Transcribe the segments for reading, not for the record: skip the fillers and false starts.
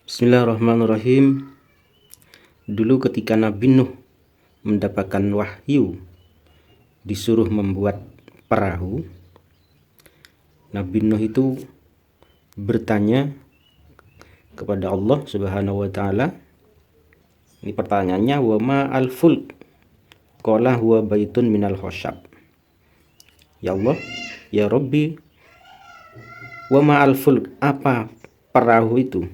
Bismillahirrahmanirrahim. Dulu ketika Nabi Nuh mendapatkan wahyu disuruh membuat perahu, Nabi Nuh itu bertanya kepada Allah Subhanahu wa taala. Ini pertanyaannya, wa ma al-fulk? Qala huwa baitun minal khosyab. Ya Allah, ya Rabbi, wa ma al-fulk? Apa perahu itu?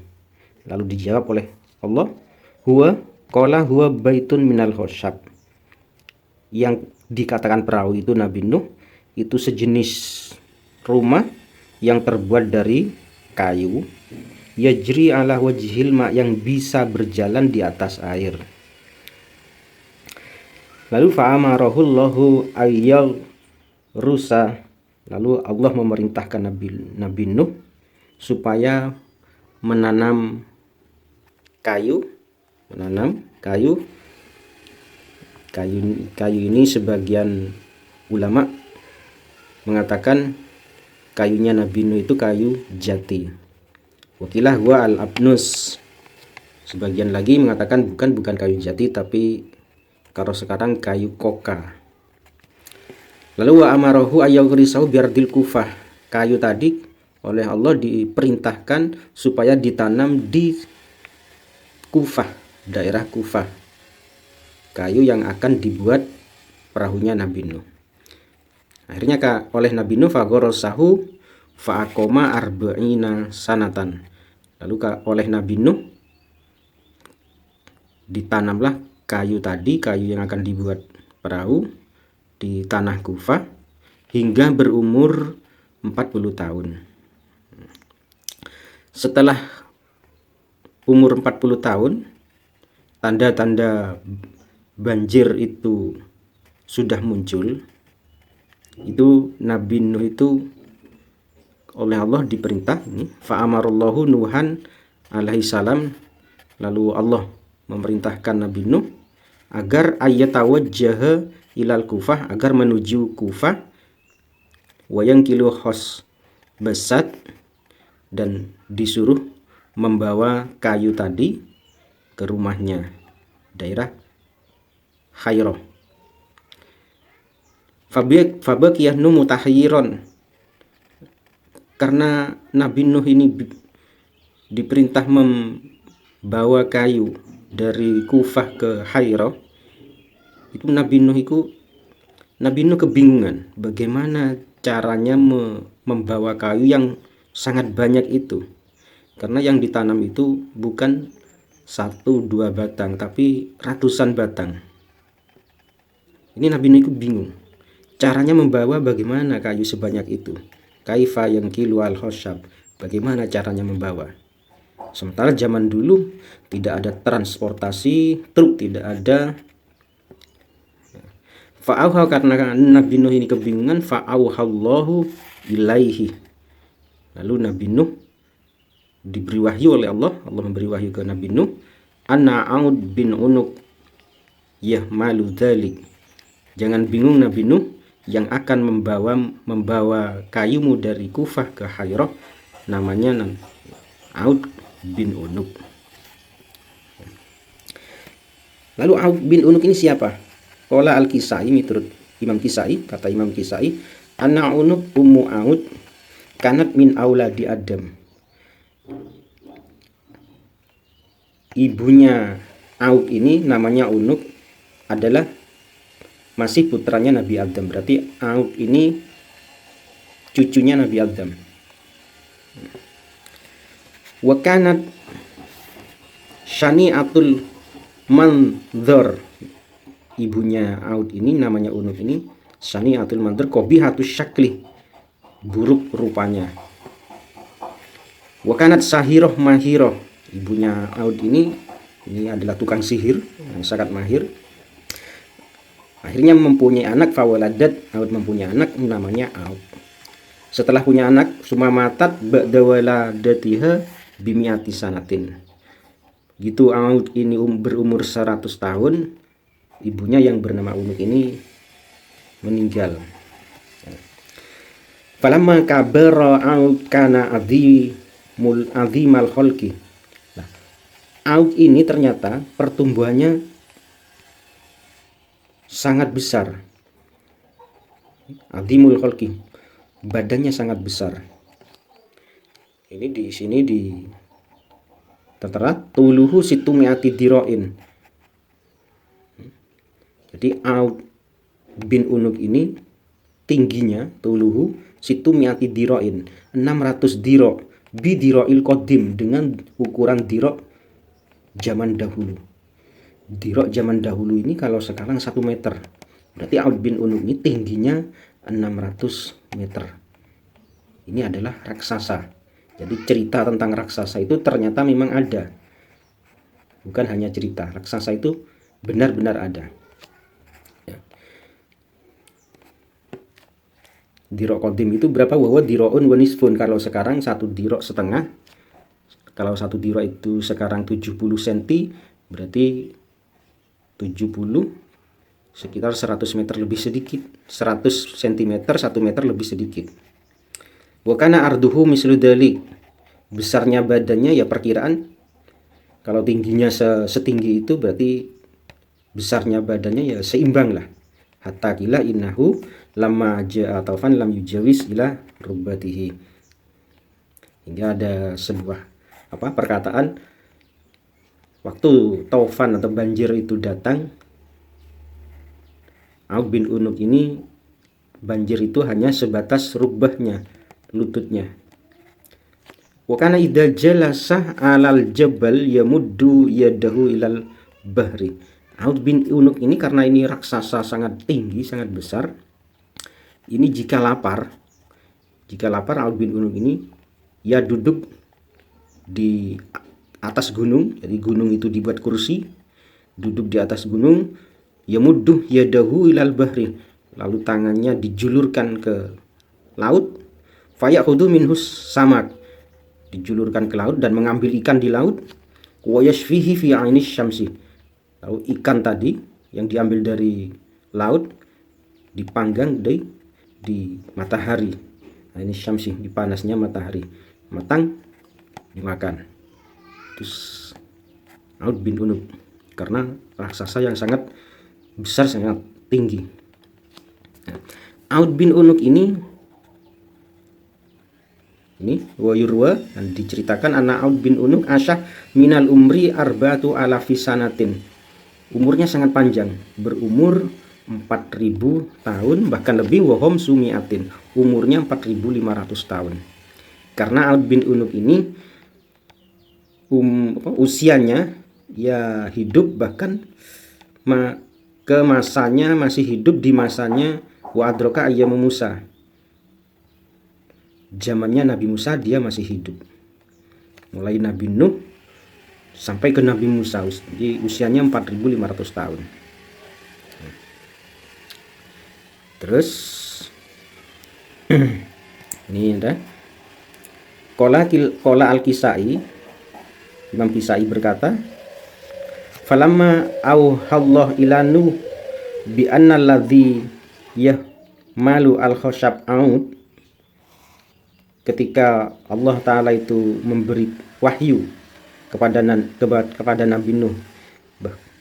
Lalu dijawab oleh Allah, qala huwa baitun minal khosyab. Yang dikatakan perahu itu Nabi Nuh itu sejenis rumah yang terbuat dari kayu, yajri ala wajhil ma, yang bisa berjalan di atas air. Lalu fa'amarahullahu ayyal rusa, lalu Allah memerintahkan Nabi Nuh supaya menanam kayu. Kayu ini sebagian ulama mengatakan kayunya Nabi Nuh itu kayu jati. Wakilah gua al-abnus. Sebagian lagi mengatakan bukan kayu jati, tapi kalau sekarang kayu koka. Lalu wa amarahu ayyughrisahu biardil Kufah. Kayu tadi oleh Allah diperintahkan supaya ditanam di Kufah, daerah Kufah. Kayu yang akan dibuat perahunya Nabi Nuh. Akhirnya oleh Nabi Nuh fagharasahu fa'aqoma arba'ina sanatan. Lalu oleh Nabi Nuh ditanamlah kayu tadi, kayu yang akan dibuat perahu di tanah Kufah hingga berumur 40 tahun. Setelah umur 40 tahun, tanda-tanda banjir itu sudah muncul. Itu Nabi Nuh itu oleh Allah diperintah, fa'amarallahu Nuhan alaihi salam, lalu Allah memerintahkan Nabi Nuh agar ayatawajjaha ilal Kufah, agar menuju Kufah, wayang kilo khos besat, dan disuruh membawa kayu tadi ke rumahnya, daerah Khairah. Fabaqiyah Nuh mutahayyiron, karena Nabi Nuh ini diperintah membawa kayu dari Kufah ke Khairah, itu Nabi Nuh kebingungan bagaimana caranya membawa kayu yang sangat banyak itu, karena yang ditanam itu bukan 1-2 batang, tapi ratusan batang. Ini Nabi Nuh bingung caranya membawa, bagaimana kayu sebanyak itu. Kaifa yankilu al khosyab, bagaimana caranya membawa. Sementara zaman dulu tidak ada transportasi, truk tidak ada. Fa'auha, karena Nabi Nuh ini kebingungan, fa'auhallahu ilaihi. Lalu Nabi Nuh diberi wahyu oleh Allah memberi wahyu ke Nabi Nuh, anna Aud bin Unuk yahmalu dzalik. Jangan bingung Nabi Nuh, yang akan membawa kayumu dari Kufah ke Khairah namanya Aud bin Unuk. Lalu Aud bin Unuk ini siapa? Qala al-Kisai, menurut Imam Kisai, kata Imam Kisai, anna Unuk ummu Aud kanat min auladi Adam. Ibunya Aud ini namanya Unuk, adalah masih putranya Nabi Adam. Berarti Aud ini cucunya Nabi Adam. Wa kanat syani'atul manzar. Ibunya Aud ini namanya Unuk ini syani'atul manzar, qabihatus syakli, buruk rupanya. Wa kanat sahirah mahirah. Ibunya Aud ini adalah tukang sihir yang sangat mahir. Akhirnya mempunyai anak, fawaladat, Aud mempunyai anak namanya Aud. Setelah punya anak, sumamatat ba'da waladatiha bimiati sanatin. Gitu Aud ini berumur 100 tahun, ibunya yang bernama Unuk ini meninggal. Falamma kabara Aud kana azimal khalqi. Nah, Aud ini ternyata pertumbuhannya sangat besar. Adimul khalqi, badannya sangat besar. Ini di sini di tertera tuluhu situmiati diroin. Jadi Aud bin Unuk ini tingginya tuluhu situmiati diroin, 600 diro bidiroil kodim, dengan ukuran diro zaman dahulu. Diro zaman dahulu ini kalau sekarang 1 meter, berarti Aud bin Unuk ini tingginya 600 meter. Ini adalah raksasa. Jadi cerita tentang raksasa itu ternyata memang ada, bukan hanya cerita. Raksasa itu benar-benar ada. Diro kodim itu berapa? Wawa diroun wanisfun. Kalau sekarang 1 diro setengah. Kalau 1 diro itu sekarang 70 cm, berarti 70 sekitar 100 meter lebih sedikit. 100 cm 1 meter lebih sedikit. Wakana arduhu mislu dalik. Besarnya badannya ya perkiraan, kalau tingginya setinggi itu berarti besarnya badannya ya seimbang lah. Hatta kila innahu lama ja'a taufan lam yujawis ila rubbatihi. Hingga ada sebuah perkataan, waktu taufan atau banjir itu datang, Aud bin Unuk ini banjir itu hanya sebatas rubbahnya, lututnya. Wa kana idza jalasa 'alal jabal yamuddu yadahu ilal bahri. Aud bin Unuk ini karena ini raksasa sangat tinggi, sangat besar. Ini jika lapar Aud bin Unuk ini ya duduk di atas gunung. Jadi gunung itu dibuat kursi, duduk di atas gunung, yamuddu yadahu ilal bahri, lalu tangannya dijulurkan ke laut, fayakhudhu minhus samak, dijulurkan ke laut dan mengambil ikan di laut, wa yashfihi fi 'ainis syamsi, lalu ikan tadi yang diambil dari laut dipanggang di matahari. Nah, ini syamsi, di panasnya matahari, matang dimakan. Terus Aud bin Unuk karena raksasa yang sangat besar, sangat tinggi. Nah, Aud bin Unuk ini wayurwa, dan diceritakan anak Aud bin Unuk asyah minal umri arba'atu alafi sanatin. Umurnya sangat panjang, berumur 4000 tahun, bahkan lebih. Wahom sumiatin, umurnya 4500 tahun. Karena Aud bin Unuk ini usianya ya hidup, bahkan ke masanya masih hidup di masanya wa adroka ayyamu Musa. Zamannya Nabi Musa dia masih hidup. Mulai Nabi Nuh sampai ke Nabi Musa, jadi usianya 4500 tahun. Terus ini ada Qala al-Kisai, Imam Kisai berkata, falamma auhallah ilanu bi anna alladhi yahmalu al-khashab Aud, ketika Allah Ta'ala itu memberi wahyu kepada Nabi Nuh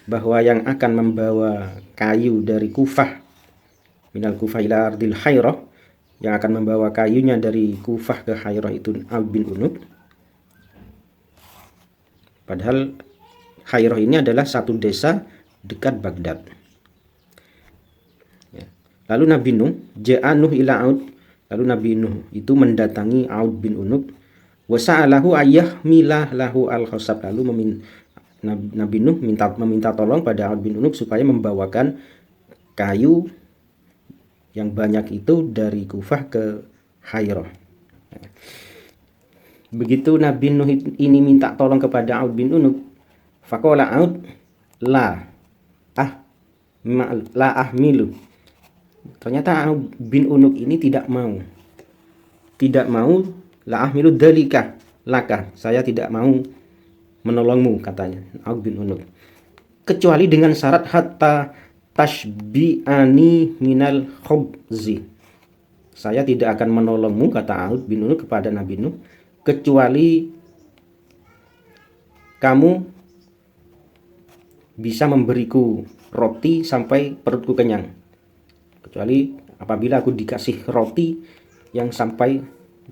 bahwa yang akan membawa kayu dari Kufah, minal Kufah ila ardil Hairah, yang akan membawa kayunya dari Kufah ke Hairah itu Aud bin Unuk. Padahal Hairah ini adalah satu desa dekat Baghdad. Lalu Nabi Nuh ja'a Nuh ila Aud, lalu Nabi Nuh itu mendatangi Aud bin Unuk, wa sa'alahu ayyahmilah lahu al-khasab, lalu Nabi Nuh meminta tolong pada Aud bin Unuk supaya membawakan kayu yang banyak itu dari Kufah ke Hairah. Begitu Nabi Nuh ini minta tolong kepada Aud bin Unuk, faqala Aud la ahmilu. Ternyata Aud bin Unuk ini tidak mau la ahmilu dalika laka, saya tidak mau menolongmu, katanya Aud bin Unuk, kecuali dengan syarat hatta tashbi'ani minal khubzi. Saya tidak akan menolongmu, kata Aud bin Unuk kepada Nabi Nuh, kecuali kamu bisa memberiku roti sampai perutku kenyang, kecuali apabila aku dikasih roti yang sampai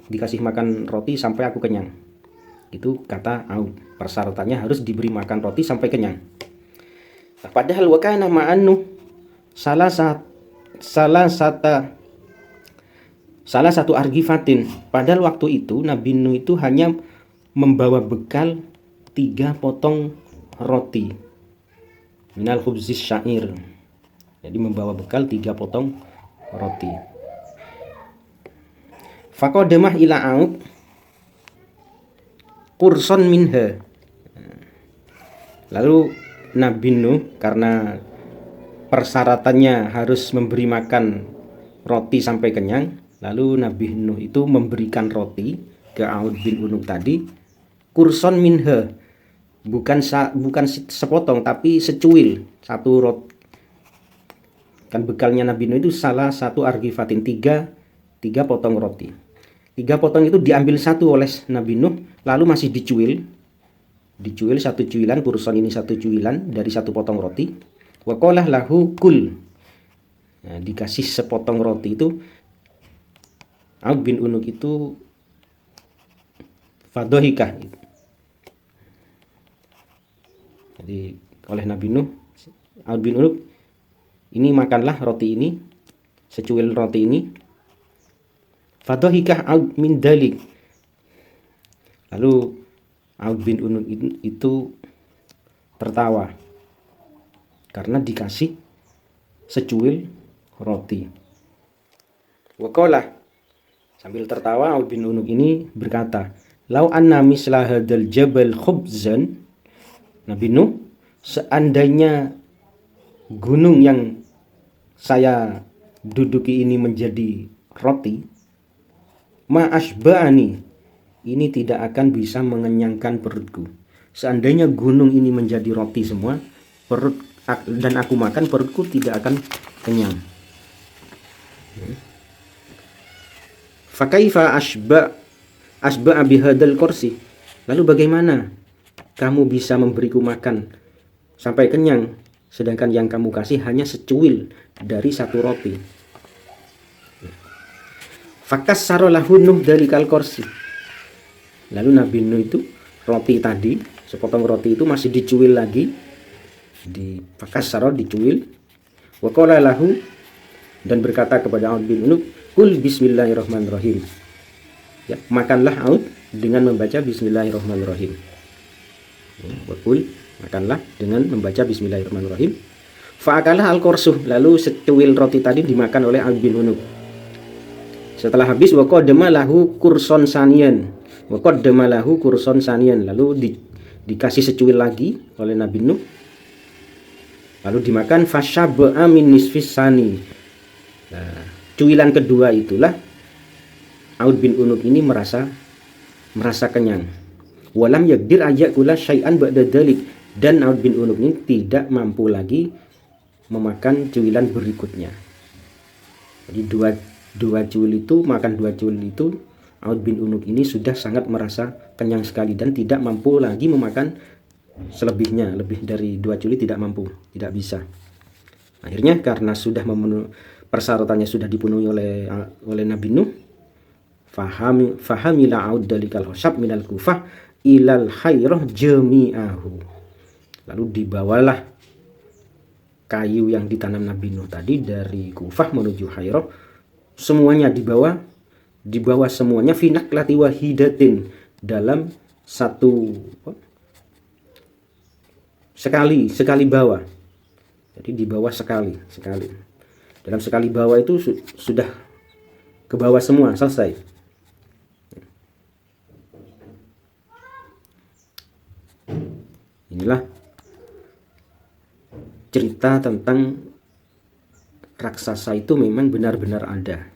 dikasih makan roti sampai aku kenyang. Itu kata Aud, persyaratannya harus diberi makan roti sampai kenyang. Nah, padahal wakana ma'annu salah satu argifatin, padahal waktu itu Nabi Nuh itu hanya membawa bekal 3 potong roti minal khubzis syair. Jadi membawa bekal 3 potong roti. Faqadamah ila Aud kurson minha. Lalu Nabi Nuh karena persyaratannya harus memberi makan roti sampai kenyang, lalu Nabi Nuh itu memberikan roti ke Aud bin Unuk tadi, kurson minha, bukan sepotong tapi secuil, satu roti. Kan bekalnya Nabi Nuh itu salah satu argifatin, 3 potong roti. 3 potong itu diambil satu oleh Nabi Nuh, lalu masih dicuil satu cuilan, kurson ini satu cuilan dari 1 potong roti. Wa qalah lahu kul. Nah, dikasih sepotong roti itu, Aud bin Unuk itu fadohikah. Jadi oleh Nabi Nuh, Aud bin Unuk, ini makanlah roti ini, secuil roti ini. Fadohikah Aud min dalik. Lalu Aud bin Unuk itu tertawa karena dikasih secuil roti. Waqala, sambil tertawa Aud bin Unuk ini berkata, lau anna misla hadal jabal khubzan. Nabi Nuh, seandainya gunung yang saya duduki ini menjadi roti, ma asba'ani, ini tidak akan bisa mengenyangkan perutku. Seandainya gunung ini menjadi roti semua, perut dan aku makan, perutku tidak akan kenyang. Fakaifa asba'a bihadal kursi. Lalu bagaimana kamu bisa memberiku makan sampai kenyang, sedangkan yang kamu kasih hanya secuil dari 1 roti. Fakas sarolahu Nuh dalikal kursi. Lalu Nabi Nuh itu roti tadi, sepotong roti itu masih dicuil lagi, di fakas saro, dicuil. Wa qala lahu, dan berkata kepada Aud bin Unuk, kul bismillahirrahmanirrahim. Ya, makanlah Aud dengan membaca bismillahirrahmanirrahim. Wa kul, makanlah dengan membaca bismillahirrahmanirrahim. Fa'akalah al-kursuh, lalu secuil roti tadi dimakan oleh Aud bin Unuk. Setelah habis, wa qaddama lahu kurson sanian. Wa qaddama lahu kurson sanian, lalu dikasih secuil lagi oleh Nabi Nuh. Lalu dimakan, fasyaba'a min nisfis sani. Nah, cuilan kedua itulah Aud bin Unuk ini merasa kenyang. Walam yaqdir ayakula syai'an ba'da dalik, dan Aud bin Unuk ini tidak mampu lagi memakan cuilan berikutnya. Jadi dua cuil itu, makan 2 cuil itu, Aud bin Unuk ini sudah sangat merasa kenyang sekali dan tidak mampu lagi memakan selebihnya. Lebih dari 2 cuil tidak mampu, tidak bisa. Akhirnya karena sudah persyaratannya sudah dipenuhi oleh Nabi Nuh, fahamila Aud dalikal khashab minal Kufah ilal hayrah jami'ahu. Lalu dibawalah kayu yang ditanam Nabi Nuh tadi dari Kufah menuju Hairah, semuanya dibawa semuanya finaklati wahidatin, dalam sekali bawa. Jadi dibawa sekali dalam sekali bawa itu sudah ke bawah semua, selesai. Inilah cerita tentang raksasa itu memang benar-benar ada.